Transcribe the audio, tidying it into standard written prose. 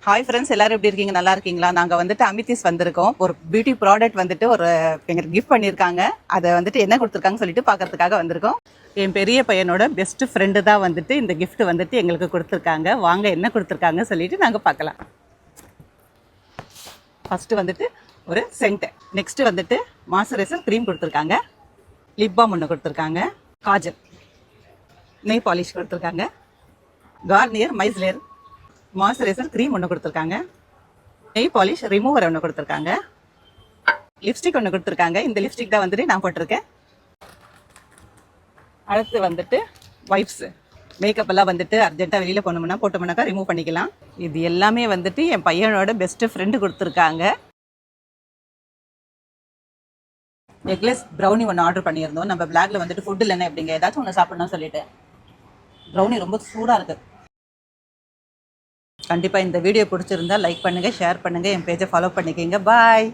Hi friends, எல்லாரும் எப்படி இருக்கீங்க? நல்லா இருக்கீங்களா? நாங்கள் வந்துட்டு அமித்திஸ் வந்திருக்கோம். ஒரு பியூட்டி ப்ராடக்ட் வந்துட்டு எங்களுக்கு கிஃப்ட் பண்ணியிருக்காங்க. அதை வந்துட்டு என்ன கொடுத்துருக்காங்கன்னு சொல்லிட்டு பார்க்கறதுக்காக வந்திருக்கோம். என் பெரிய பையனோட பெஸ்ட் ஃப்ரெண்டு தான் வந்துட்டு இந்த கிஃப்ட் வந்துட்டு எங்களுக்கு கொடுத்துருக்காங்க. வாங்க என்ன கொடுத்துருக்காங்க சொல்லிட்டு நாங்கள் பார்க்கலாம். ஃபஸ்ட்டு வந்துட்டு ஒரு சென்ட், நெக்ஸ்ட் வந்துட்டு மாய்ஸ்சரைசர் க்ரீம் கொடுத்துருக்காங்க, லிப் பாம் ஒன்று கொடுத்துருக்காங்க, காஜல், நெய் பாலிஷ் கொடுத்துருக்காங்க, கார்னியர் மைஸ்லேர் மாய்ஸ்சரைசர் க்ரீம் ஒன்று கொடுத்துருக்காங்க, நெய் பாலிஷ் ரிமூவர் ஒன்று கொடுத்துருக்காங்க, லிப்ஸ்டிக் ஒன்று கொடுத்துருக்காங்க. இந்த லிப்ஸ்டிக் தான் வந்துட்டு நான் போட்டிருக்கேன். அடுத்து வந்துட்டு வைப்ஸ், மேக்கப் எல்லாம் வந்துட்டு அர்ஜென்ட்டாக வெளியில் போனோம்னா போட்டோம்னாக்கா ரிமூவ் பண்ணிக்கலாம். இது எல்லாமே வந்துட்டு என் பையனோட பெஸ்ட்டு ஃப்ரெண்டு கொடுத்துருக்காங்க. எக்லெஸ் ப்ரௌனி ஒன்று ஆர்டர் பண்ணியிருந்தோம். நம்ம பிளாக்ல வந்துட்டு ஃபுட் இல்லைன்னா எப்படிங்க, ஏதாச்சும் ஒன்று சாப்பிட்ணும்னு சொல்லிட்டு. ப்ரௌனி ரொம்ப சூடாக இருக்குது. கண்டிப்பாக இந்த வீடியோ பிடிச்சிருந்தா லைக் பண்ணுங்கள், ஷேர் பண்ணுங்கள், என் பேஜை ஃபாலோ பண்ணிக்கோங்க. பாய்.